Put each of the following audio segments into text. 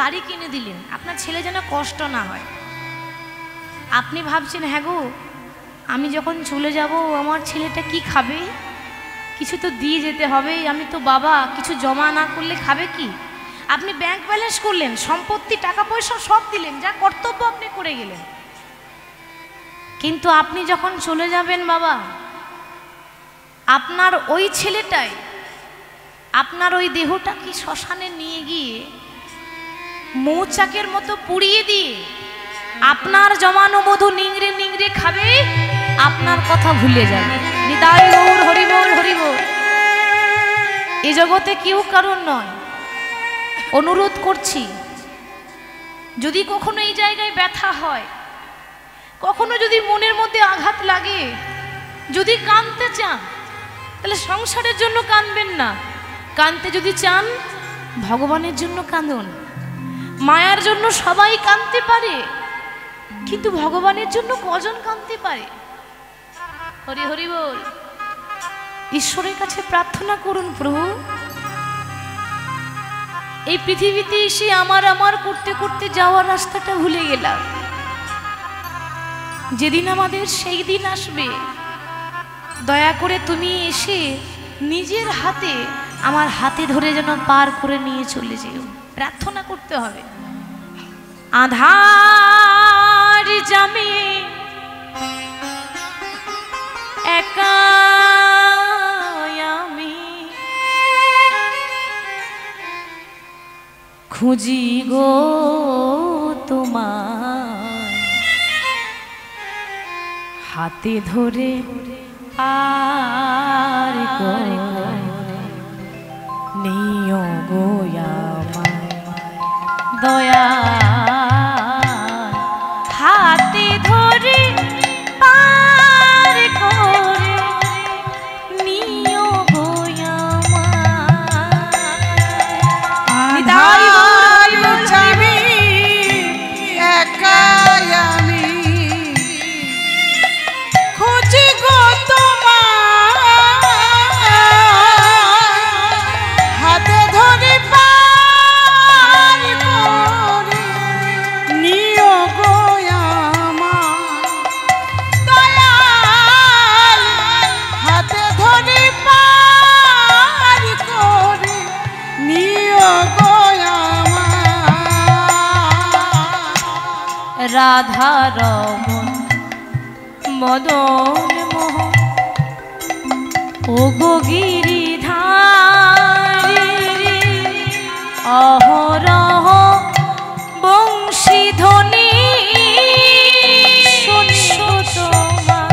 গাড়ি কিনে দিলেন, আপনার ছেলে যেন কষ্ট না হয়। আপনি ভাবছেন হ্যাঁ গো, আমি যখন চলে যাব আমার ছেলেটা কি খাবে, কিছু তো দিয়ে যেতে হবে, আমি তো বাবা, কিছু জমা না করলে খাবে কি। আপনি ব্যাংক ব্যালেন্স করলেন, সম্পত্তি টাকা পয়সা সব দিলেন, যা কর্তব্য আপনি করে গেলেন। কিন্তু আপনি যখন চলে যাবেন বাবা, আপনার ওই ছেলেটাই আপনার ওই দেহটা কি শ্মশানে নিয়ে গিয়ে মৌচাকের মতো পুড়িয়ে দিয়ে আপনার জমানো মধু নিংড়ে নিংড়ে খাবে, আপনার কথা ভুলে যাবে। নিতাই গৌর হরি বল হরি বল। এ জগতে কেউ কারণ নয়। অনুরোধ করছি, যদি কখনো এই জায়গায় ব্যথা হয়, কখনো যদি মনের মধ্যে আঘাত লাগে, যদি কাঁদতে চান তাহলে সংসারের জন্য কাঁদবেন না, কাঁদতে যদি চান ভগবানের জন্য কাঁদুন। মায়ার জন্য সবাই কাঁদতে পারে, কিন্তু ভগবানের জন্য কজন কাঁদতে পারে? হরি হরি বল। ঈশ্বরের কাছে প্রার্থনা করুন, প্রভু এই পৃথিবীতে এসে আমার আমার করতে করতে যাওয়ার রাস্তাটা ভুলে গেলাম। যেদিন আমাদের সেই দিন আসবে, দয়া করে তুমি এসে নিজের হাতে আমার হাতে ধরে যেন পার করে নিয়ে চলে যেও। প্রার্থনা করতে হবে। আধার জামে একা আমি খুঁজি গো তোমার, হাতে ধরে পার করে নিও গো আমায় দয়া, হাতে ধরে পার করে নিও গো আমায়। যাবি একা আমি খুঁজি গো তোমার, হাতে ধরে পার করে নিও গো আমায় দয়াল, হাতে ধরে পার করে নিও গো আমায়। রাধা রমন মদন মোহন ও গো গিরিধারী, অহরহ বংশীধ্বনি শুনছো তোমার।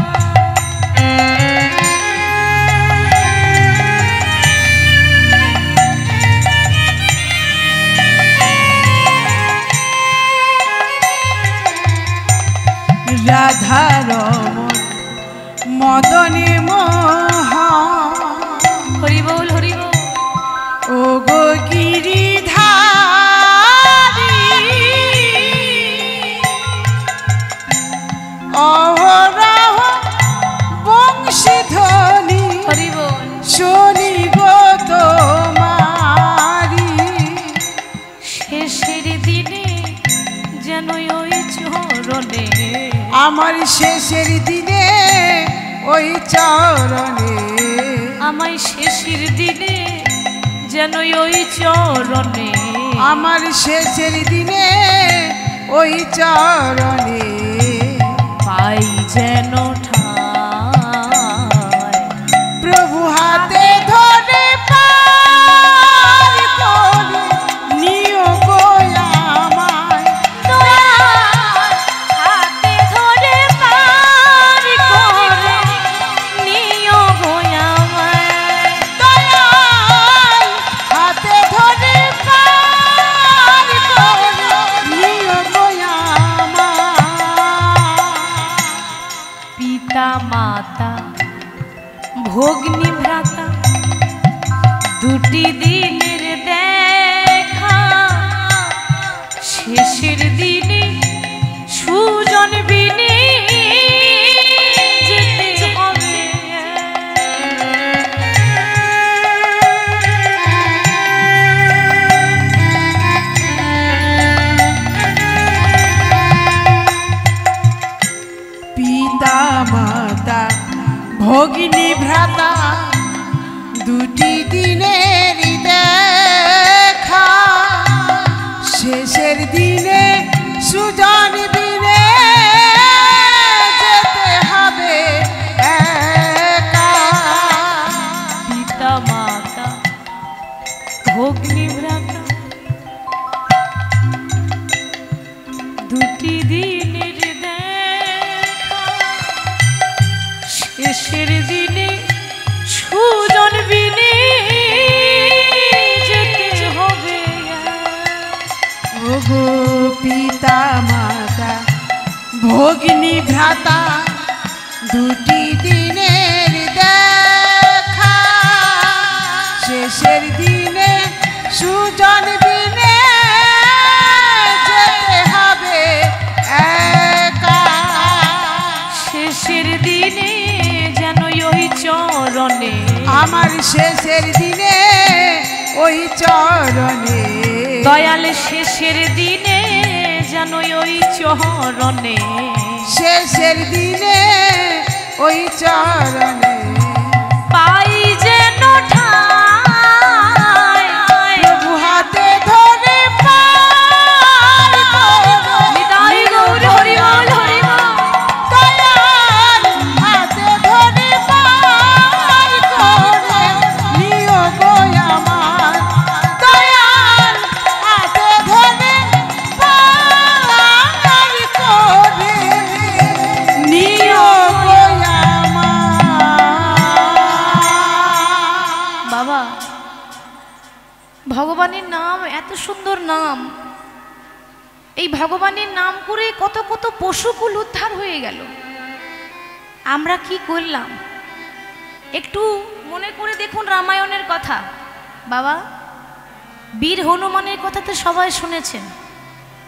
রাধা রমন মদনে মোহন হরি বল হরি বল। ও গো গিরিধারী, অহরহ বংশীধ্বনি হরি বল। শুনি গো তোমারি, শেষের দিনে যেন ওই চরণে, আমার শেষের দিনে ওই চরণে, আমায় শেষের দিনে যেন ওই চরণে, আমার শেষের দিনে ওই চরণে পাই যেন ঠাঁই। প্রভু হাতে ধরে পার করে নিও গো আমায় দয়াল, হাতে ধরে পার করে নিও গো আমায় দয়াল, হাতে ধরে পার করে নিও গো আমায়। ভগিনী ভ্রাতা দুটি দিনের দেখা, শেষের দিনে সুজন বিনে যেতে হবে একা। পিতা মাতা ভগ্নী ভ্রাতা দুটি দিনের দেখা, শেষের দিনে সুজন বিনে যেতে হবে। ওগো পিতা মাতা ভগিনী ভ্রাতা দুটি দিনের দেখা, শেষের দিনে সুজন বিনে যেতে হবে একা। শেষের দিনে যেন ওই চরণে, আমার শেষের দিনে ওই চরণে, দয়াল শেষের দিনে যেন ওই চরণে, শেষের দিনে ওই চরণে পাই যেন ঠাঁই। প্রভু হাতে ধরে পার করো, নিতাই গৌর হরি বল হরি বল। দয়াল হাতে ধরে পার করো, নিও গো আমার দয়াল হাতে ধরে পার করে, নিও গো আমার। বাবা, ভগবানের নাম এত সুন্দর নাম, এই ভগবানের নাম করে কত কত পশুকুল উদ্ধার হয়ে গেল। আমরা কি করলাম একটু মনে করে দেখুন রামায়ণের কথা। বাবা, বীর হনুমানের কথা তো সবাই শুনেছেন,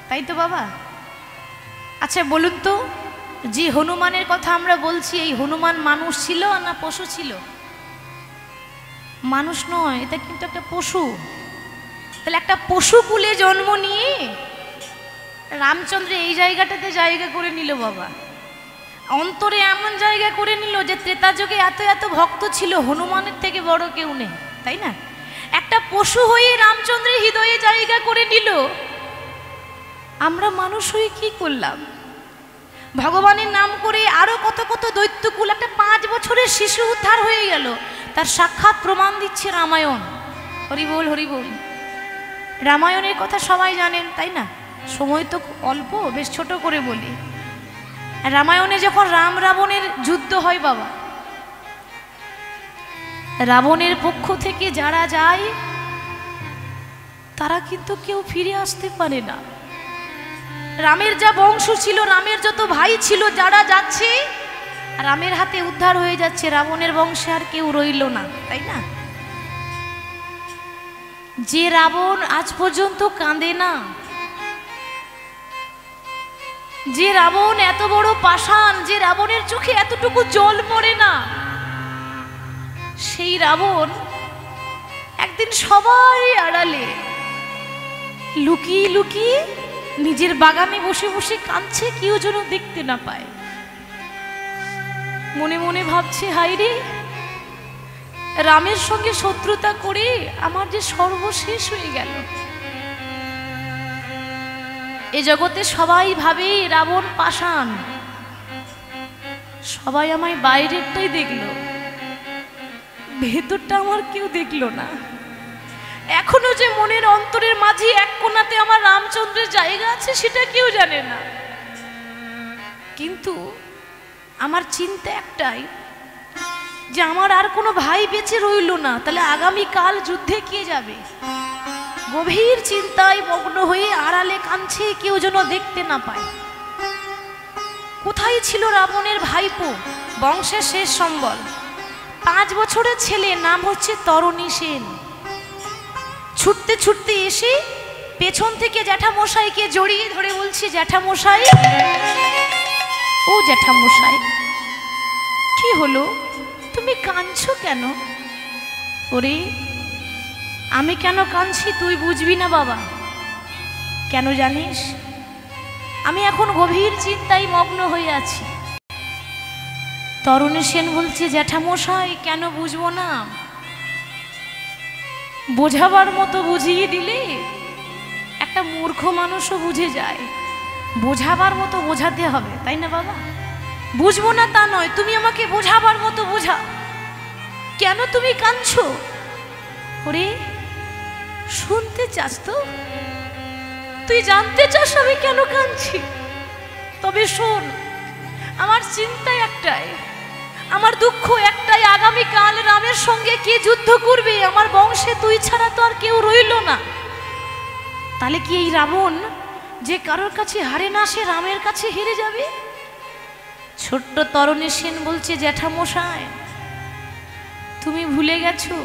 তাই তো বাবা? আচ্ছা বলুন তো, যে হনুমানের কথা আমরা বলছি, এই হনুমান মানুষ ছিল না পশু ছিল? মানুষ নয়, এটা কিন্তু একটা পশু। তাহলে একটা পশু কুলে জন্ম নিয়ে রামচন্দ্র এই জায়গাটাতে জায়গা করে নিল বাবা। অন্তরে এমন জায়গা করে নিল যে ত্রেতা যুগে এত এত ভক্ত ছিল, হনুমানের থেকে বড় কেউ নেই, তাই না? একটা পশু হয়ে রামচন্দ্রের হৃদয়ে জায়গা করে নিল। আমরা মানুষ হয়ে কি করলাম? ভগবানের নাম করে আরো কত কত দৈত্যকুল, একটা 5 বছরের শিশু উদ্ধার হয়ে গেল। তার সাক্ষাৎ প্রমাণ দিচ্ছে রামায়ণ। হরি বল হরি বল। রামায়ণের কথা সবাই জানেন, তাই না? সময় তো অল্প, বেশ ছোট করে বলি। রামায়ণে যখন রাম রাবণের যুদ্ধ হয় বাবা, রাবণের পক্ষ থেকে যারা যায় তারা কিন্তু কেউ ফিরে আসতে পারে না। রামের যা বংশ ছিল, রামের যত ভাই ছিল, যারা যাচ্ছে রামের হাতে উদ্ধার হয়ে যাচ্ছে, রাবণের বংশে আর কেউ রইল না, তাই না? যে রাবণ আজ পর্যন্ত কাঁদে না, যে রাবণ এত বড় পাষাণ, যে রাবণের চোখে এতটুকু জল পড়ে না, সেই রাবণ একদিন সবাই আড়ালে লুকিয়ে লুকিয়ে নিজের বাগানে বসে বসে কাঁদছে, কেউ যেন দেখতে না পায়। মনে মনে ভাবছে, হায় রে, রামের সঙ্গে শত্রুতা করে আমার যে সর্বশেষ হয়ে গেল। এ জগতে সবাই ভাবে রাবণ পাষাণ, সবাই আমায় বাইরেরটাই দেখলো, ভেতরটা আমার কেউ দেখলো না। এখনো যে মনের অন্তরের মাঝে এক কোণাতে আমার রামচন্দ্রের জায়গা আছে সেটা কেউ জানে না। কিন্তু আমার চিন্তা একটাই, যে আমার আর কোনো ভাই বেঁচে রইল না, তাহলে আগামীকাল যুদ্ধে কে যাবে? গভীর চিন্তায় মগ্ন হয়ে আড়ালে কাঁদছে, কেউ যেন দেখতে না পায়। কোথায় ছিল রাবণের ভাইপো, বংশের শেষ সম্বল, 5 বছরের ছেলে, নাম হচ্ছে তরণী সেন। ছুটতে ছুটতে এসে পেছন থেকে জ্যাঠামশাইকে জড়িয়ে ধরে বলছে, জ্যাঠামশাই, ও জ্যাঠামশাই, কি হলো, তুমি কাঁদছো কেন? ওরে, আমি কেন কাঁদছি তুই বুঝবি না বাবা। কেন জানিস? আমি এখন গভীর চিন্তায় মগ্ন হয়ে আছি। তরুণী সেন বলছে, জ্যাঠামশাই কেন বুঝবো না? বোঝাবার মতো বুঝিয়ে দিলে একটা মূর্খ মানুষও বুঝে যায়। বোঝাবার মতো বোঝাতে হবে, তাই না বাবা? বুঝবো না তা নয়, তুমি আমাকে বোঝাবার মতো বোঝা। কেন তুমি কাঁদছো? ওরে শুনতে চাস তো? তুই জানতে চাস আমি কেন কাঁদছি? তবে শোন, আমার চিন্তা একটাই, আমার দুঃখ একটাই, আগামীকাল রামের সঙ্গে কে যুদ্ধ করবে? আমার বংশে তুই ছাড়া তো আর কেউ রইল না। তাহলে কি এই রাবণ যে কারোর কাছে হারে না, সে রামের কাছে হেরে যাবে? ছোট্ট তরুণী সেন বলছে, জ্যাঠামশাই তুমি ভুলে গেছো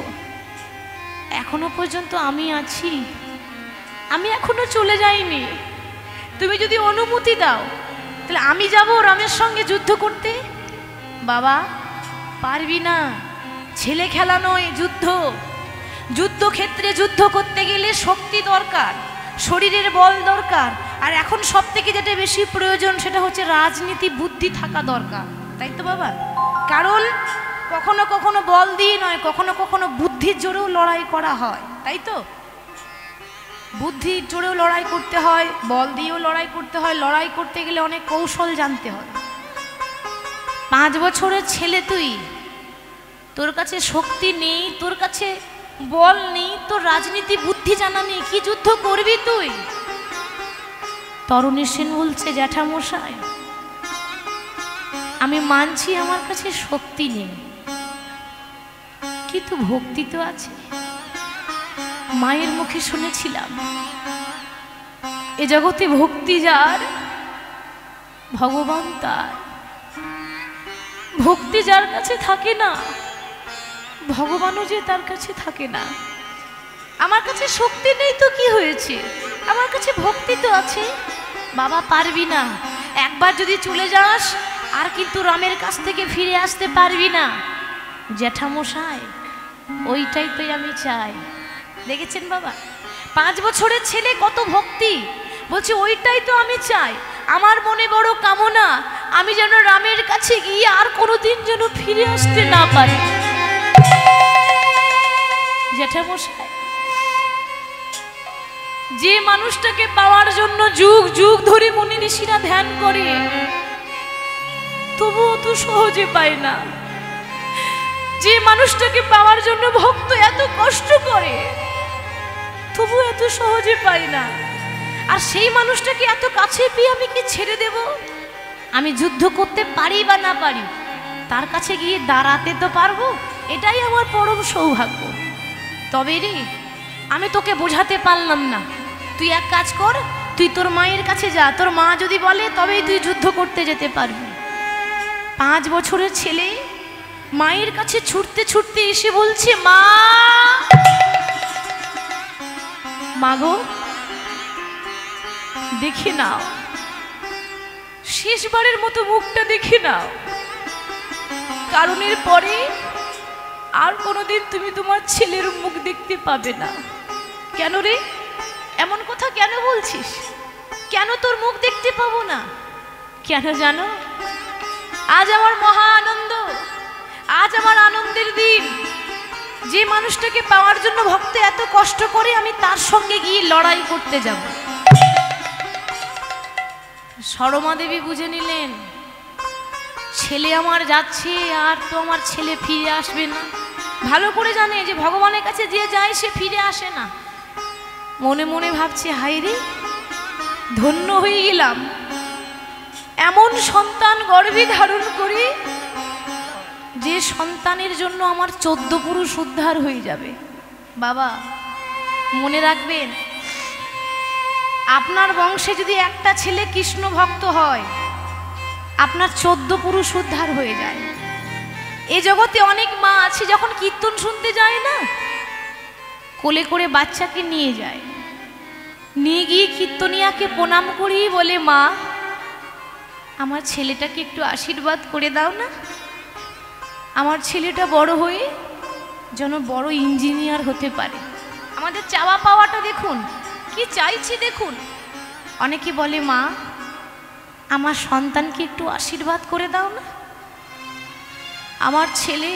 এখনো পর্যন্ত আমি আছি, আমি এখনো চলে যাইনি। তুমি যদি অনুমতি দাও তাহলে আমি যাব রামের সঙ্গে যুদ্ধ করতে। বাবা পারবি না, ছেলে খেলা নয় যুদ্ধ। যুদ্ধক্ষেত্রে যুদ্ধ করতে গেলে শক্তি দরকার, শরীরের বল দরকার, আর এখন সব থেকে যেটা বেশি প্রয়োজন সেটা হচ্ছে রাজনীতি বুদ্ধি থাকা দরকার, তাই তো বাবা? কারণ কখনো কখনো বল দিয়ে নয়, কখনো কখনো বুদ্ধির জোরেও লড়াই করা হয়, তাই তো? বুদ্ধির জোরেও লড়াই করতে হয়, বল দিয়েও লড়াই করতে হয়। লড়াই করতে গেলে অনেক কৌশল জানতে হয়। 5 বছরের ছেলে তুই, তোর কাছে শক্তি নেই, তোর কাছে বল নেই, তোর রাজনীতি বুদ্ধি জানা নেই, কি যুদ্ধ করবি তুই? তরুণী সেন বলছে, জ্যাঠামশাই আমি মানছি আমার কাছে শক্তি নেই, কিন্তু ভক্তি তো আছে। মায়ের মুখে শুনেছিলাম এ জগতে ভক্তি যার ভগবান তার। ভক্তি যার কাছে থাকে না, ভগবানও যে তার কাছে থাকে না। আমার কাছে শক্তি নেই তো কি হয়েছে, আমার কাছে ভক্তি তো আছে। বাবা পারবি না, একবার যদি চলে যাস আর কিন্তু রামের কাছ থেকে ফিরে আসতে পারবি না। জ্যাঠামশাই ওইটাই তো আমি চাই। দেখেছেন বাবা, 5 বছরের ছেলে কত ভক্তি, বলছে ওইটাই তো আমি চাই। আমার মনে বড় কামনা আমি যেন রামের কাছে গিয়ে আর কোনোদিন যেন ফিরে আসতে না পারি। জ্যাঠামশাই যে মানুষটাকে পাওয়ার জন্য যুগ যুগ ধরে মুনি ঋষিরা ধ্যান করে, তবুও তো সহজে পায় না। যে মানুষটাকে পাওয়ার জন্য ভক্ত এত কষ্ট করে, তবু এত সহজে পাই না। আর সেই মানুষটাকে এত কাছে পেয়ে আমি কি ছেড়ে দেব? আমি যুদ্ধ করতে পারি বা না পারি, তার কাছে গিয়ে দাঁড়াতে তো পারবো, এটাই আমার পরম সৌভাগ্য। তবে রে আমি তোকে বোঝাতে পারলাম না, তুই এক কাজ কর, তুই তোর মায়ের কাছে যা, তোর মা যদি বলে তবেই তুই যুদ্ধ করতে যেতে পারবি। 5 বছরের ছেলে মায়ের কাছে ছুটতে ছুটতে এসে বলছে, মা মাগো দেখে নাও, শেষবারের মতো মুখটা দেখে নাও, কারণ এর পরে আর কোনোদিন তুমি তোমার ছেলের মুখ দেখতে পাবে না। কেন রে এমন কথা কেন বলছিস? কেন তোর মুখ দেখতে পাবো না? কেন জানো? আজ আমার মহা আনন্দ, আজ আমার আনন্দের দিন। যে মানুষটাকে পাওয়ার জন্য ভক্ত এত কষ্ট করে, আমি তার সঙ্গে গিয়ে লড়াই করতে যাব। সরমা দেবী বুঝে নিলেন ছেলে আমার যাচ্ছে, আর তো আমার ছেলে ফিরে আসবে না। ভালো করে জানে যে ভগবানের কাছে যে যায় সে ফিরে আসে না। মনে মনে ভাবছে, হায় রে ধন্য হয়ে গেলাম, এমন সন্তান গর্ভে ধারণ করি যে সন্তানের জন্য আমার 14 পুরুষ উদ্ধার হয়ে যাবে। বাবা মনে রাখবেন, আপনার বংশে যদি একটা ছেলে কৃষ্ণ ভক্ত হয়, আপনার 14 পুরুষ উদ্ধার হয়ে যায়। এই জগতে অনেক মা আছে যখন কীর্তন শুনতে যায় না, কোলে করে বাচ্চাকে নিয়ে যায়, নিয়ে গিয়ে কীর্তনিয়াকে প্রণাম করি, বলে মা আমার ছেলেটাকে একটু আশীর্বাদ করে দাও না, আমার ছেলেটা বড় হয়ে যেন বড় ইঞ্জিনিয়ার হতে পারে। আমাদের চাওয়া পাওয়াটা দেখুন, কি চাইছি দেখুন। অনেকে বলে মা আমার সন্তানকে একটু আশীর্বাদ করে দাও না, আমার ছেলে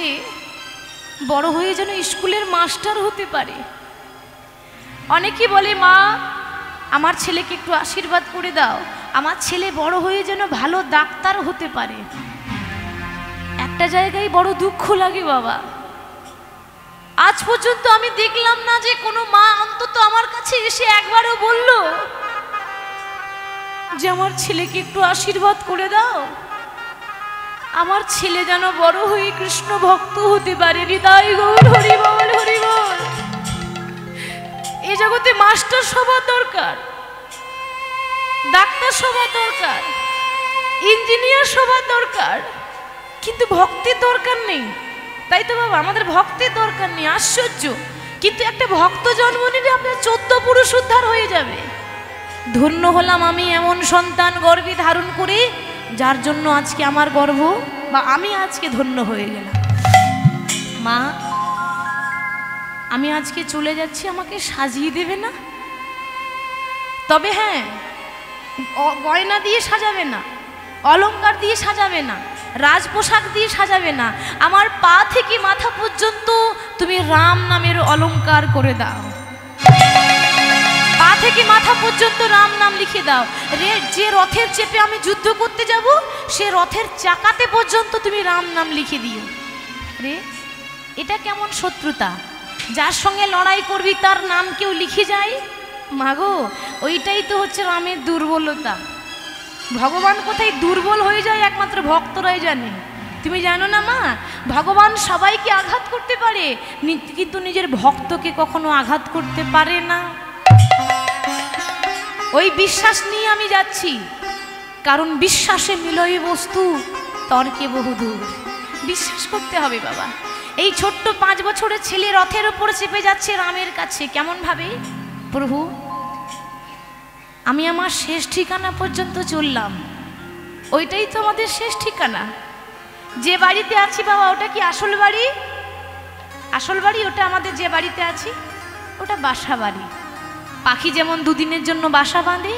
বড় হয়ে যেন স্কুলের মাস্টার হতে পারে। অনেকেই বলে, মা আমার ছেলেকে একটু আশীর্বাদ করে দাও, আমার ছেলে বড় হয়ে যেন ভালো ডাক্তার হতে পারে। একটা জায়গায় বড় দুঃখ লাগে বাবা, আজ পর্যন্ত আমি দেখলাম না যে কোনো মা অন্তত আমার কাছে এসে একবারও বলল যে আমার ছেলেকে একটু আশীর্বাদ করে দাও, আমার ছেলে যেন বড় হয়ে কৃষ্ণ ভক্ত হতে পারে। হৃদয় গৌর হরি বল, হরি বল। এই জগতে মাস্টার সবার দরকার, ডাক্তার সবার দরকার, ইঞ্জিনিয়ার সবার দরকার, কিন্তু ভক্তির দরকার নেই। তাই তো বাবা, আমাদের ভক্তির দরকার নেই। আশ্চর্য, কিন্তু একটা ভক্ত জন্ম নিলে আপনার 14 পুরুষ উদ্ধার হয়ে যাবে। ধন্য হলাম আমি এমন সন্তান গর্ভে ধারণ করে, যার জন্য আজকে আমার গর্ভ বা আমি আজকে ধন্য হয়ে গেলাম। মা, আমি আজকে চলে যাচ্ছি, আমাকে সাজিয়ে দেবে না? তবে হ্যাঁ, গয়না দিয়ে সাজাবে না, অলংকার দিয়ে সাজাবে না, রাজপোশাক দিয়ে সাজাবে না, আমার পা থেকে মাথা পর্যন্ত তুমি রাম নামের অলংকার করে দাও। পা থেকে মাথা পর্যন্ত রাম নাম লিখে দাও। রে, যে রথের চেপে আমি যুদ্ধ করতে যাব, সে রথের চাকাতে পর্যন্ত তুমি রাম নাম লিখে দিও। রে, এটা কেমন শত্রুতা? যার সঙ্গে লড়াই করবি তার নাম কেউ লিখে যায়? মাগো, ওইটাই তো হচ্ছে রামের দুর্বলতা। ভগবান কোথায় দুর্বল হয়ে যায় একমাত্র ভক্তরাই জানে। তুমি জানো না মা, ভগবান সবাইকে আঘাত করতে পারে, কিন্তু নিজের ভক্তকে কখনো আঘাত করতে পারে না। ওই বিশ্বাস নিয়ে আমি যাচ্ছি, কারণ বিশ্বাসে মিলয় বস্তু, তর্কে বহুদূর। বিশ্বাস করতে হবে বাবা। এই ছোট্ট 5 বছরের ছেলে রথের উপরে চেপে যাচ্ছে রামের কাছে, কেমন ভাবে, প্রভু আমি আমার শেষ ঠিকানা পর্যন্ত চললাম। ওইটাই তো আমাদের শেষ ঠিকানা। যে বাড়িতে আছি বাবা, ওটা কি আসল বাড়ি? আসল বাড়ি ওটা আমাদের, যে বাড়িতে আছি ওটা বাসা বাড়ি। পাখি যেমন 2 দিনের জন্য বাসা বাঁধে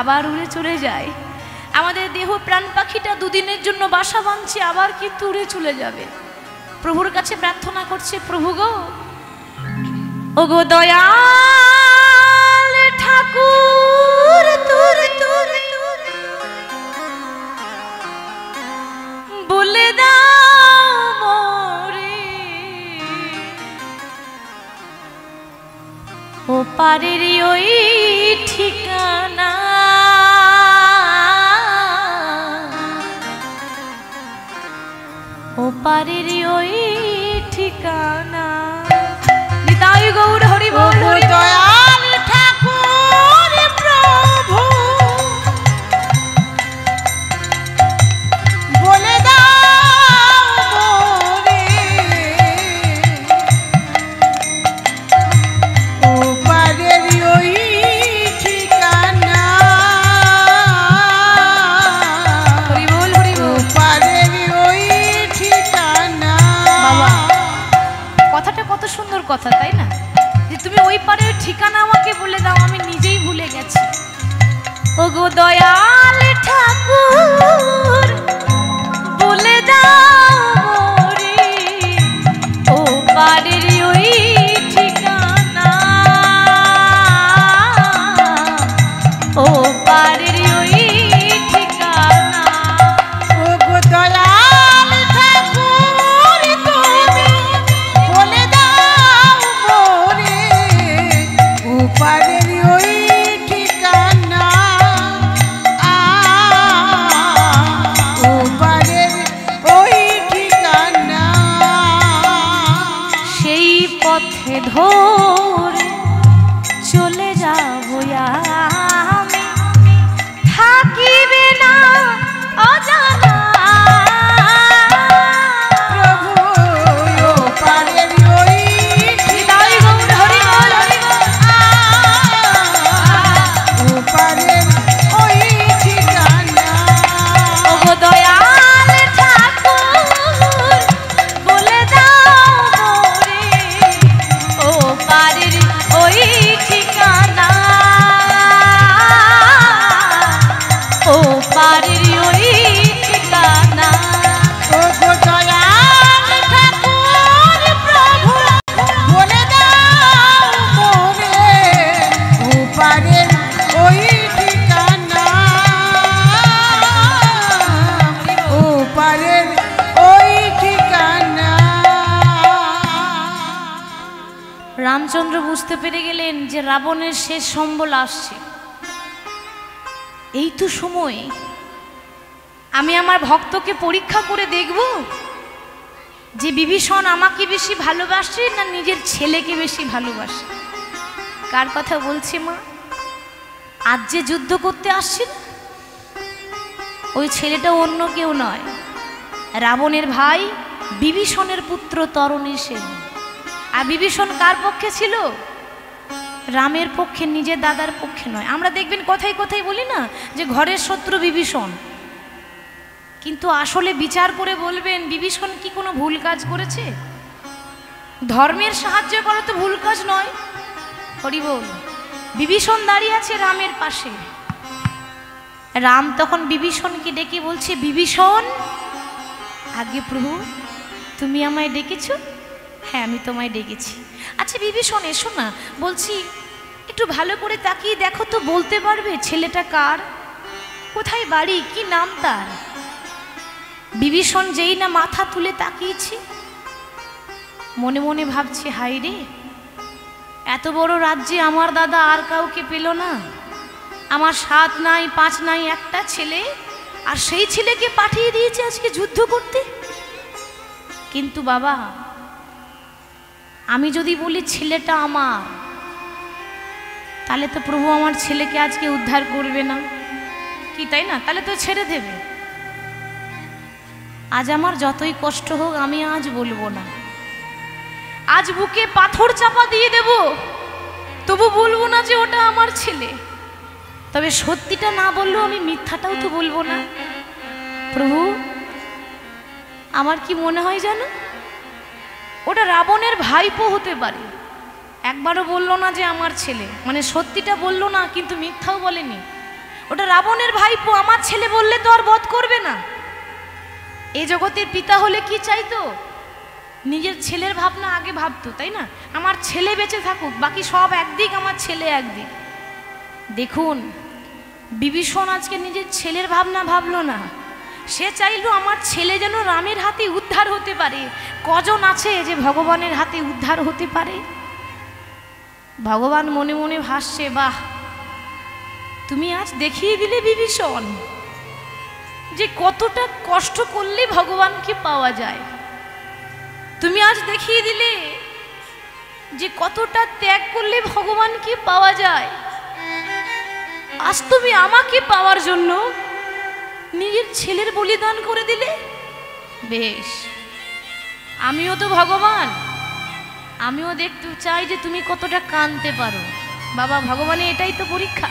আবার উড়ে চলে যায়, আমাদের দেহ প্রাণ পাখিটা 2 দিনের জন্য বাসা বাঁধছে, আবার কিন্তু উড়ে চলে যাবে। প্রভুর কাছে প্রার্থনা করছে, প্রভু গো, ও গো দয়াল ঠাকুর, তোর তোর বলে দাও মোরে, ও পারের ওই ঠিকানা, ও পারের ওই ঠিকানা। নিতাই গৌর হরি বল, হরি বল। দয়াল ঠাকুর প্রভু বলে দাও মোরে, ও পারের ওই ঠিকানা, হরি বল, হরি ও বল। পারের ওই ঠিকানা। বাবা, কথাটা কত সুন্দর কথা, তাই না? যে তুমি ওই পারের ঠিকানা আমাকে বলে দাও, আমি নিজেই ভুলে গেছি। ও গো দয়াল ঠাকুর বলে দাও মোরে, ও পারের ওই ঠিকানা, ও পারের ওই ঠিকানা। ও গো দয়াল ঠাকুর তুমি বলে দাও মোরে, ও পারের ওই ঠিকানা, ও পারের ওই ঠিকানা। সেই পথে ধরে চলে যাবো আমি, থাকি রামচন্দ্র বুঝতে পেরে গেলেন যে রাবণের শেষ সম্বল আসছে। এই তো সময় আমি আমার ভক্তকে পরীক্ষা করে দেখব যে বিভীষণ আমাকে বেশি ভালোবাসে না নিজের ছেলেকে বেশি ভালোবাসে। কার কথা বলছি মা? আজ যে যুদ্ধ করতে আসছে না, ওই ছেলেটা অন্য কেউ নয়, রাবণের ভাই বিভীষণের পুত্র তরণী সেন। আর বিভীষণ কার পক্ষে ছিল? রামের পক্ষে, নিজের দাদার পক্ষে নয়। আমরা দেখবেন কথায় কথায় বলি না যে ঘরের শত্রু বিভীষণ, কিন্তু আসলে বিচার করে বলবেন বিভীষণ কি কোনো ভুল কাজ করেছে? ধর্মের সাহায্য করা তো ভুল কাজ নয়। হরি বল। বিভীষণ দাঁড়িয়ে আছে রামের পাশে। রাম তখন বিভীষণকে ডেকে বলছে, বিভীষণ, আগে প্রভু তুমি আমায় ডেকেছো? হ্যাঁ আমি তোমায় ডেকেছি। আচ্ছা বিভীষণ এসো না, বলছি একটু ভালো করে তাকিয়ে দেখো তো, বলতে পারবে ছেলেটা কার, কোথায় বাড়ি, কি নাম তার? বিভীষণ যেই না মাথা তুলে তাকিয়েছি, মনে মনে ভাবছে, হাই রে, এত বড় রাজ্যে আমার দাদা আর কাউকে পেল না। আমার 7 নাই 5 নাই, একটা ছেলে, আর সেই ছেলেকে পাঠিয়ে দিয়েছে আজকে যুদ্ধ করতে। কিন্তু বাবা, আমি যদি বলি ছেলেটা আমার, তাহলে তো প্রভু আমার ছেলেকে আজকে উদ্ধার করবে না, কি তাই না? তাহলে তো ছেড়ে দেবে। আজ আমার যতই কষ্ট হোক আমি আজ বলবো না, আজ বুকে পাথর চাপা দিয়ে দেব, তবু বলবো না যে ওটা আমার ছেলে। তবে সত্যিটা না বললেও আমি মিথ্যাটাও তো বলবো না। প্রভু আমার কি মনে হয় জানো, ওটা রাবণের ভাইপো হতে পারে। একবারও বললো না যে আমার ছেলে, মানে সত্যিটা বললো না কিন্তু মিথ্যাও বলেনি। ওটা রাবণের ভাইপো, আমার ছেলে বললে তো আর বধ করবে না। এই জগতের পিতা হলে কি চাইতো? নিজের ছেলের ভাবনা আগে ভাবতো, তাই না? আমার ছেলে বেঁচে থাকুক, বাকি সব একদিক, আমার ছেলে একদিক। দেখুন বিভীষণ আজকে নিজের ছেলের ভাবনা ভাবলো না, সে চাইলো আমার ছেলে যেন রামের হাতে উদ্ধার হতে পারে। কজন আছে যে ভগবানের হাতে উদ্ধার হতে পারে? ভগবান মনে মনে ভাসছে, বাহ, তুমি আজ দেখিয়ে দিলে বিভীষণ যে কতটা কষ্ট করলে ভগবানকে পাওয়া যায়। তুমি আজ দেখিয়ে দিলে যে কতটা ত্যাগ করলে ভগবানকে পাওয়া যায়। আজ তুমি আমাকে পাওয়ার জন্য নিজের ছেলের বলিদান করে দিলে। বেশ, আমিও তো ভগবান, আমিও দেখতে চাই যে তুমি কতটা কাঁদতে পারো। বাবা, ভগবানের এটাই তো পরীক্ষা,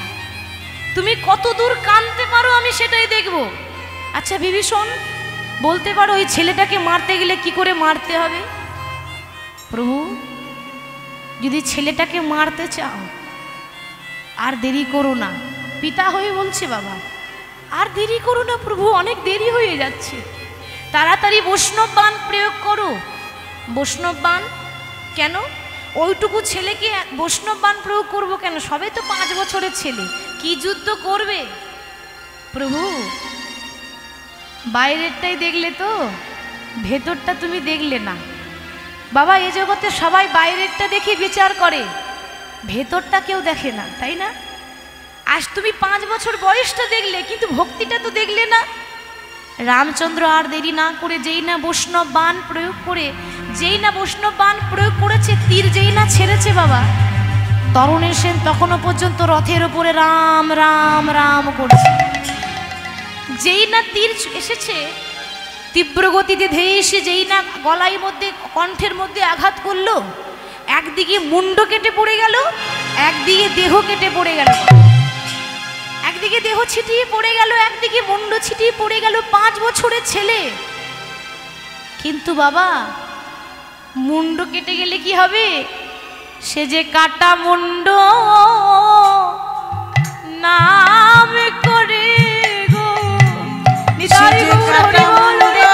তুমি কত দূর কাঁদতে পারো আমি সেটাই দেখব। আচ্ছা বিভীষণ, বলতে পারো ওই ছেলেটাকে মারতে গেলে কি করে মারতে হবে? প্রভু যদি ছেলেটাকে মারতে চাও আর দেরি করো না। পিতা হয়ে বলছে, বাবা আর দেরি করো না প্রভু, অনেক দেরি হয়ে যাচ্ছে, তাড়াতাড়ি বৈষ্ণব বাণ প্রয়োগ করো। বৈষ্ণব বাণ কেন? ওইটুকু ছেলেকে বৈষ্ণব বাণ প্রয়োগ করবো কেন? সবে তো 5 বছরের ছেলে, কি যুদ্ধ করবে? প্রভু বাইরেরটাই দেখলে তো, ভেতরটা তুমি দেখলে না। বাবা, এ জগতে সবাই বাইরেরটা দেখে বিচার করে, ভেতরটা কেউ দেখে না, তাই না? আজ তুমি 5 বছর বয়সটা দেখলে, কিন্তু ভক্তিটা তো দেখলে না। রামচন্দ্র আর দেরি না করে যেই না বৈষ্ণব বাণ প্রয়োগ করে, যেই না বৈষ্ণব বাণ প্রয়োগ করেছে, তীর যেই না ছেড়েছে বাবা, তরণী সেন তখনও পর্যন্ত রথের উপরে রাম রাম রাম করছে। যেই না তীর এসেছে, তীব্র গতিতে ধেয়ে এসে যেই না গলায় মধ্যে, কণ্ঠের মধ্যে আঘাত করলো, একদিকে মুন্ড কেটে পড়ে গেল, একদিকে দেহ কেটে পড়ে গেল। একদিকে দেহ ছিটিয়ে পড়ে গেল, একদিকে মুন্ড ছিটিয়ে পড়ে গেল। 5 বছরের ছেলে, কিন্তু বাবা মুন্ড কেটে গেলে কি হবে? সে যে কাটা মুন্ড নাম করে গো, নিতাই গৌর হরি বল রে।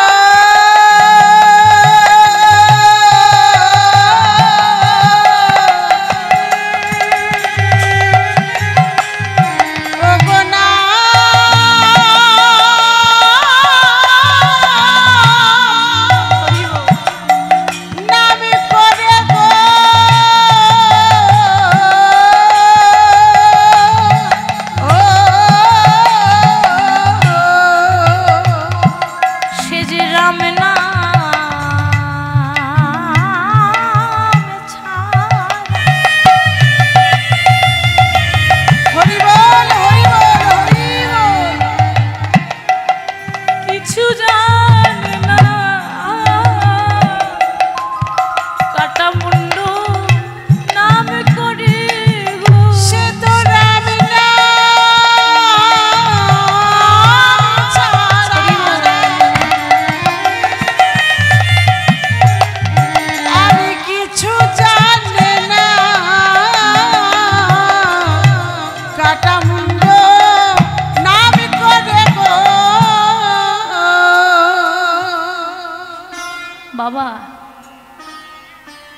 বাবা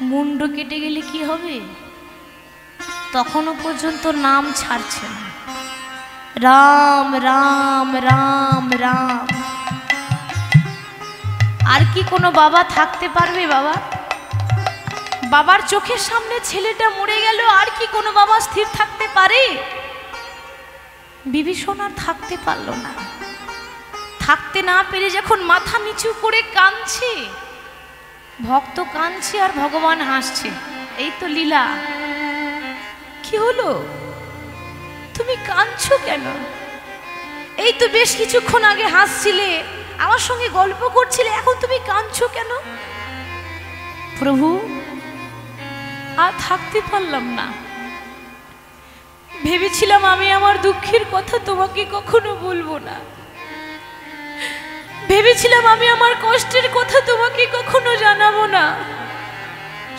মুন্ড কেটে গেলে কি হবে? তখনও পর্যন্ত নাম ছাড়ছে না, রাম রাম রাম রাম। আর কি কোনো বাবা থাকতে পারবে? বাবা, বাবার চোখের সামনে ছেলেটা মরে গেল, আর কি কোনো বাবা স্থির থাকতে পারে? বিভীষণ আর থাকতে পারল না। থাকতে না পেরে যখন মাথা নিচু করে কাঁদছে, ভক্ত কাঁদছে আর ভগবান হাসছে, এই তো লীলা। কি হলো? তুমি কাঁদছো কেন? এই তো বেশ কিছুক্ষণ আগে হাসছিলে, আমার সঙ্গে গল্প করছিলে, এখন তুমি কাঁদছো কেন? প্রভু, আর থাকতে পারলাম না। ভেবেছিলাম আমি আমার দুঃখের কথা তোমাকে কখনো বলবো না, ভেবেছিলাম আমি আমার কষ্টের কথা তোমাকে কখনো জানাবো না,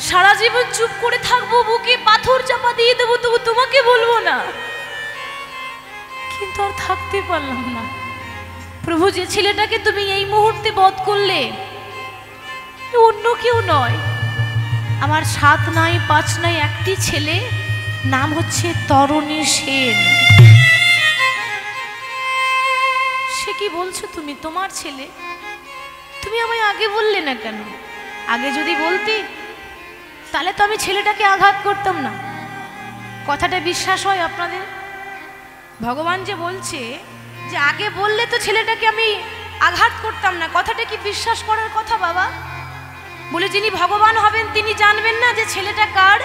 সারা জীবন চুপ করে থাকবো, বুকে পাথর চাপা দিয়ে দেবো, তবু তোমাকে বলবো না। কিন্তু আর থাকতে পারলাম না। প্রভু, যে ছেলেটাকে তুমি এই মুহূর্তে বধ করলে অন্য কেউ নয়, আমার 7 নাই 5 নাই একটি ছেলে, নাম হচ্ছে তরণী সেন। সে কি বলছো তুমি? তোমার ছেলে? তুমি আমায় আগে বললে না কেন? আগে যদি বলতে তাহলে তো আমি ছেলেটাকে আঘাত করতাম না। কথাটা বিশ্বাস হয় আপনাদের? ভগবান যে বলছে যে আগে বললে তো ছেলেটাকে আমি আঘাত করতাম না, কথাটা কি বিশ্বাস করার কথা বাবা? বলে যিনি ভগবান হবেন তিনি জানবেন না যে ছেলেটা কার?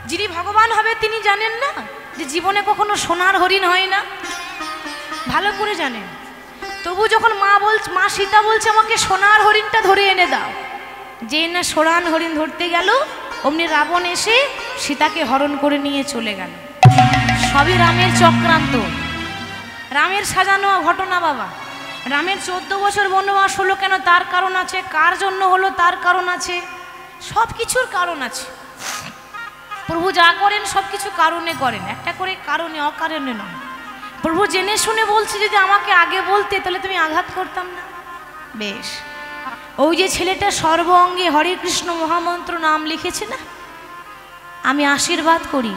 যিনি ভগবান হবে তিনি জানেন না যে জীবনে কখনো সোনার হরিণ হয় না? ভালো করে জানেন। তবু যখন মা সীতা বলছে আমাকে সোনার হরিণটা ধরে এনে দাও, যে না সোনার হরিণ ধরতে গেল, অমনি রাবণ এসে সীতাকে হরণ করে নিয়ে চলে গেল। সবই রামের চক্রান্ত, রামের সাজানো ঘটনা বাবা। রামের 14 বছর বনবাস হলো কেন? তার কারণ আছে। কার জন্য হলো? তার কারণ আছে। সব কিছুর কারণ আছে। প্রভু যা করেন সব কিছু কারণে করেন, একটা করে কারণে, অকারণে নয়। প্রভু জেনে শুনে বলছে যদি আমাকে আগে বলতে তাহলে তুমি আঘাত করতাম না। বেশ, ওই যে ছেলেটা সর্ব অঙ্গে হরে কৃষ্ণ মহামন্ত্র নাম লিখেছে না, আমি আশীর্বাদ করি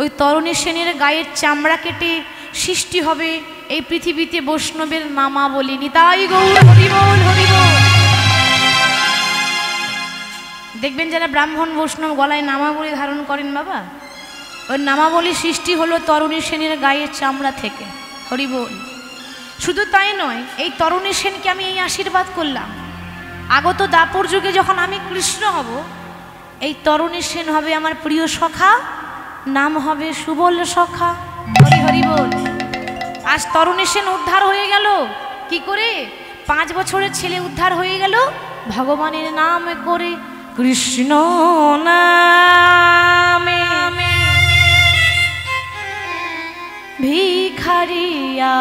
ওই তরণী সেনের গায়ের চামড়া কেটে সৃষ্টি হবে এই পৃথিবীতে বৈষ্ণবের নামাবলী। নিতাই গৌর হরি বল হরি বল। দেখবেন যারা ব্রাহ্মণ বৈষ্ণব গলায় নামাবলী ধারণ করেন বাবা, ওই নামাবলী সৃষ্টি হলো তরণী সেনের গায়ের চামড়া থেকে। হরি বল। শুধু তাই নয়, এই তরণী সেনকে আমি এই আশীর্বাদ করলাম, আগত দাপর যুগে যখন আমি কৃষ্ণ হব, এই তরণী সেন হবে আমার প্রিয় সখা, নাম হবে সুবল সখা। হরি হরি বল। আজ তরণী সেন উদ্ধার হয়ে গেল কি করে? 5 বছরের ছেলে উদ্ধার হয়ে গেল ভগবানের নাম করে, কৃষ্ণ নামে ভিখারিয়া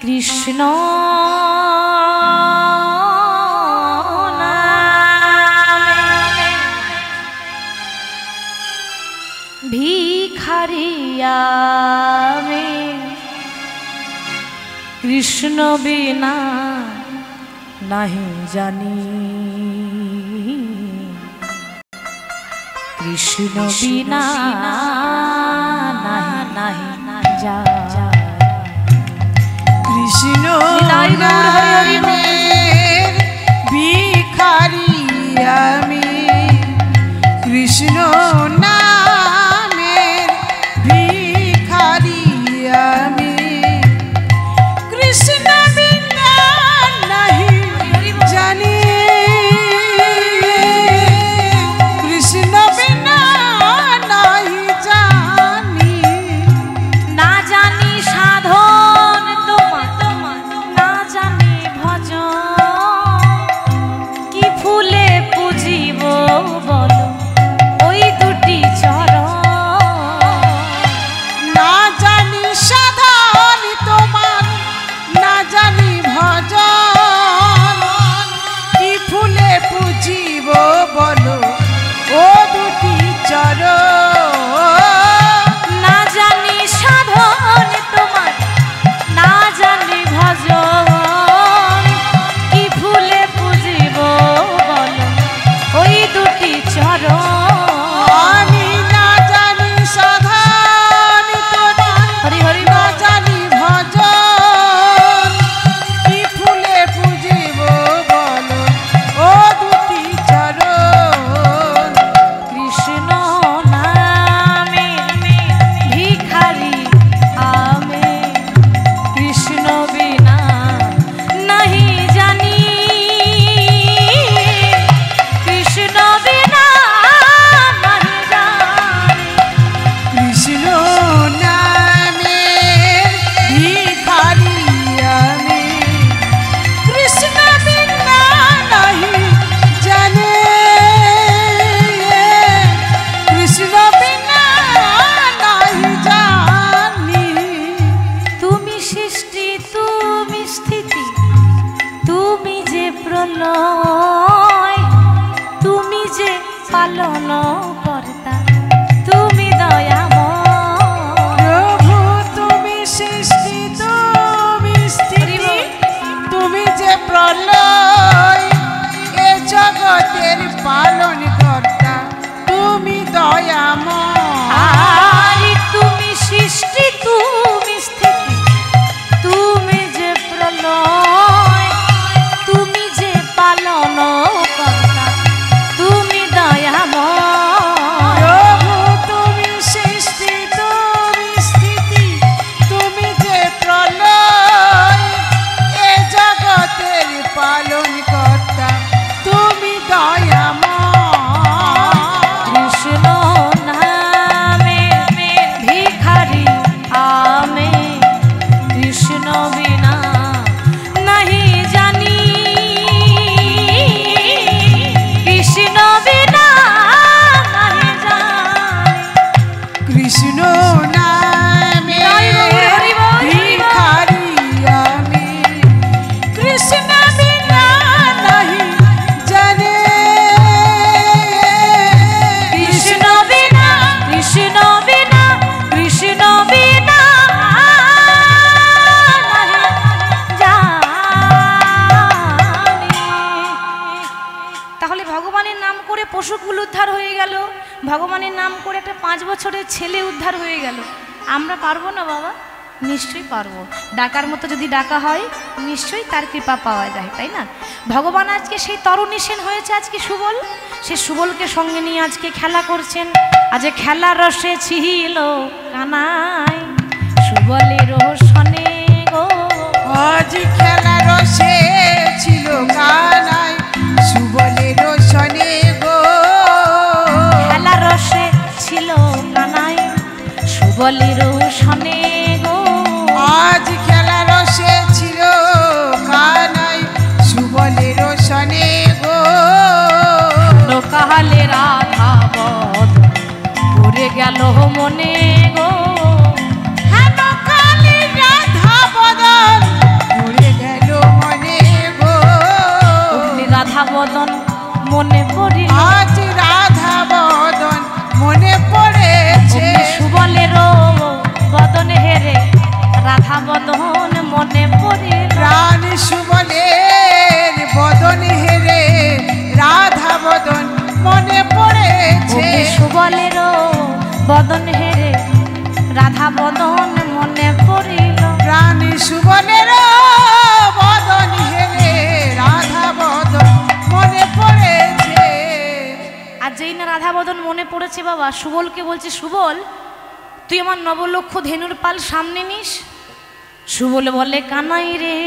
কৃষ্ণ ভিখারিয়া কৃষ্ণ বিনা নাহি জানি, কৃষ্ণ বিনা নাহি জানি। কৃষ্ণ নামের ভিখারি আমি, কৃষ্ণ নামের ভিখারি আমি, কৃষ্ণ বিনা নাহি জানি, কৃষ্ণ বিনা নাহি জানি। না জানি সাধন তোমার, না জানি ভজন, কি ফুলে পুজিব বলো ওই দুটি 5 বছরের ছেলে উদ্ধার হয়ে গেল, আমরা পারবো না বাবা? নিশ্চয়ই পারবো। ডাকার মতো যদি ডাকা হয় নিশ্চয়ই তার কৃপা পাওয়া যায়, তাই না? ভগবান আজকে সেই তরুণী সেন হয়েছে আজকে সুবল, সে সুবলকে সঙ্গে নিয়ে আজকে খেলা করছেন। আজ খেলার রসে ছিল কানাই সুবলের সনে গো, আজ খেলার রসে ছিল কানাই সুবলের সনে গো, খেলার রসে ছিল কানাই সুবলের সনে গো, আজ খেলার রসে ছিল কানাই সুবলের সনে গো, কাহালে রাধা বধ পড়ে গেল মনে গো, হেন কালী রাধা বদন পড়ে গেল মনে গো, রাধা বদন মনে পড়িল, আজ রাধা বদন মনে পড়েছে, সুবলের বদন হেরে রাধা বদন মনে পড়িল, প্রাণ সুবলের বদন হেরে রাধা বদন মনে পড়েছে, সুবলের বদন হেরে রাধা বদন মনে পড়িল, প্রাণ সুবলের বদন হেরে রাধা বদন মনে পড়েছে। আর যেই না রাধা বদন মনে পড়েছে বাবা, সুবলকে বলছে, সুবল তুই আমার নবলক্ষ ধেনুর পাল সামনে নিস। সুবল বলে, কানাই রে,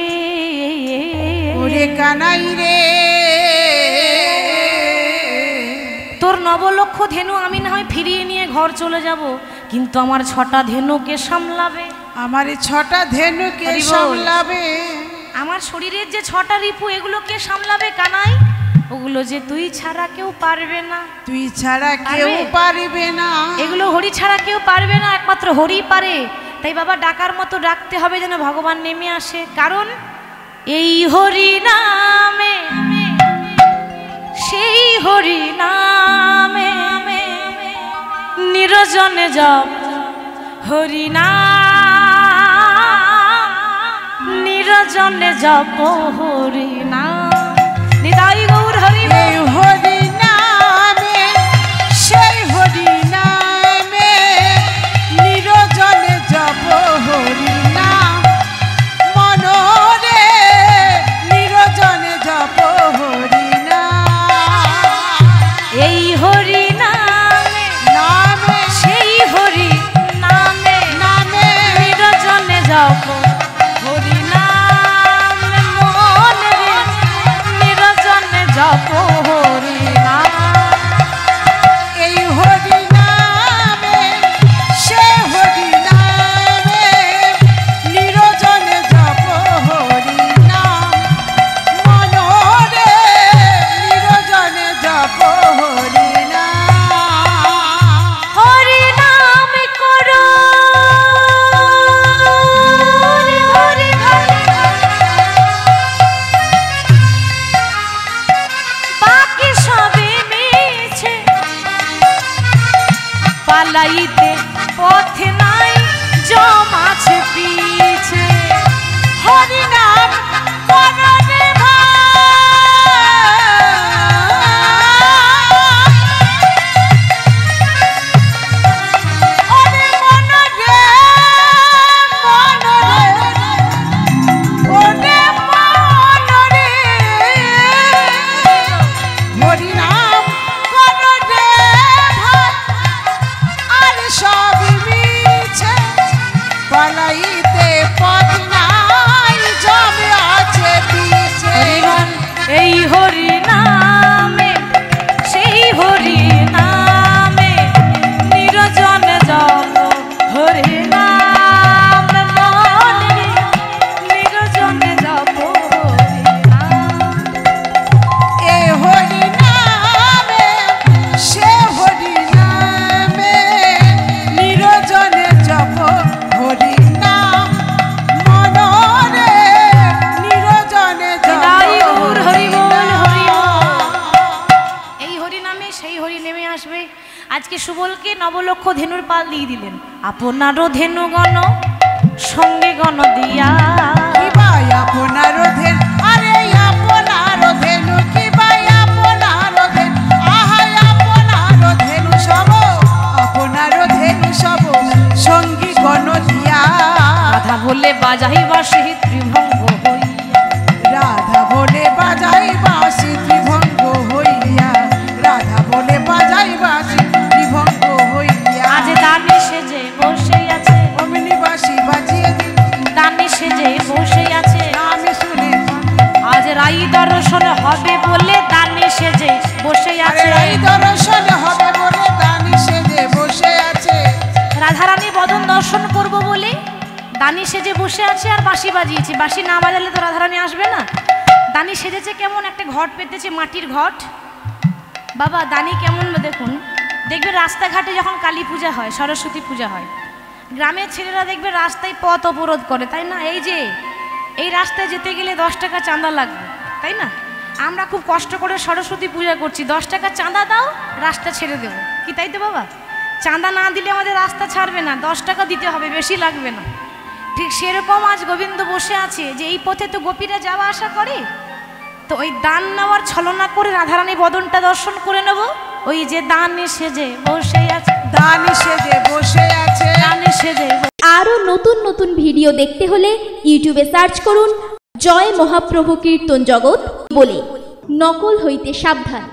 ওরে কানাই রে, তোর নবলক্ষ ধেনু আমি না হয় ফিরিয়ে নিয়ে ঘর চলে যাব, কিন্তু আমার 6টা ধেনুকে সামলাবে, আমার 6টা ধেনুকে হরি বল। সামলাবে, আমার শরীরের যে 6টা রিপু এগুলো কে সামলাবে কানাই? ওগুলো যে তুই ছাড়া কেউ পারবে না, তুই ছাড়া কেউ পারবে না, এগুলো হরি ছাড়া কেউ পারবে না, একমাত্র হরি পারে। তাই বাবা ডাকার মতো ডাকতে হবে যেন ভগবান নেমে আসে, কারণ এই হরি নামে, সেই হরি নামে নিরজনে জপ হরি নাম, নিরজনে জপ হরি নাম। নিতাই গৌর হরি বল। এই হরি নামে সেই হরি নামে নিরজনে জপ হরি নাম, মনরে নিরজনে জপ হরি নাম, এই হরি নামে নামে সেই হরি নামে নামে নিরজনে জপ হরি নাম, মন রে নিরজনে জপ হরি নাম। এই হরি নামে সে হরি নামে নিরজনে জপ হরি নাম, মনরে নিরজনে জপ হরি নাম, হরি নাম করো হরি হরি বাকি সবে মিছে, পালাইতে পথ নাই জমাছে পিছে, হরি নাম করনে ওরে মনরে ওরে মনরে হরি নাম করনে আর সব মিছে, পালাইতে পথ নাই জমে আছে পিছে, হরিবল। এই হরি নামে সেই হরি নামে নিরজন জপ হরি নাম, মন রে নিরজন জপ হরি নাম। এ হরি নামে সে হরি নামে নিরজনে জপ হরি নাম, মনরে নিরজনে জপ নিতাই গৌর হরি বল, হরি বল। নাম। এই হরি নামে সেই হরি নেমে আসবে। আজকে সুবলকে নবলক্ষ ধেনুর পাল দিয়ে দিলেন, আপনারও ধেনুগণ সঙ্গে গণ দিয়া, কি ভাই আপনার ধেন, আরে আপনার ধেনু কি ভাই আপনার ধেন, আহাই আপনার ধেনু সব আপনার বাজাই বাঁশি ত্রিভঙ্গ হইয়া। রাধা বলে বাজাই বাঁশি ত্রিভঙ্গ হইয়া, রাধা বলে বাজাই বাঁশি ত্রিভঙ্গ হইয়া। আজ দানি সেজে বসে আছে, অমনি বাঁশি বাজিয়ে দিন, দানি সেজে বসে আছে। আমি শুনে আজ রাই দর্শন হবে বলে দানি সেজে বসে আছে। এই দর্শন হবে বলে দানি সেজে বসে আছে। রাধারানী বদন দর্শন করব বলে দানি সেজে বসে আছে আর বাঁশি বাজিয়েছে। বাঁশি না বাজালে তো রাধারানী আসবে না। দানি সেজেছে কেমন, একটা ঘট পেতেছে, মাটির ঘট। বাবা দানি কেমন দেখুন, দেখবে রাস্তাঘাটে যখন কালী পূজা হয়, সরস্বতী পূজা হয়, গ্রামের ছেলেরা দেখবে রাস্তায় পথ অবরোধ করে, তাই না? এই যে এই রাস্তায় যেতে গেলে 10 টাকা চাঁদা লাগবে, তাই না? আমরা খুব কষ্ট করে সরস্বতী পূজা করছি, 10 টাকা চাঁদা দাও, রাস্তা ছেড়ে দেবো, কি তাই তো বাবা? চাঁদা না দিলে আমাদের রাস্তা ছাড়বে না, 10 টাকা দিতে হবে, বেশি লাগবে না। ঠিক সেরকম আজ গোবিন্দ বসে আছে যে এই পথে তো গোপীরা যাওয়া আসা করে, তো ওই দান নেওয়ার ছলনা করে রাধারানী বদনটা দর্শন করে নেব। ওই যে দানি সেজে বসে আছে, দানি সেজে বসে আছে, দানি সেজে। আরও নতুন নতুন ভিডিও দেখতে হলে ইউটিউবে সার্চ করুন জয় মহাপ্রভু কীর্তন জগৎ বলে, নকল হইতে সাবধান।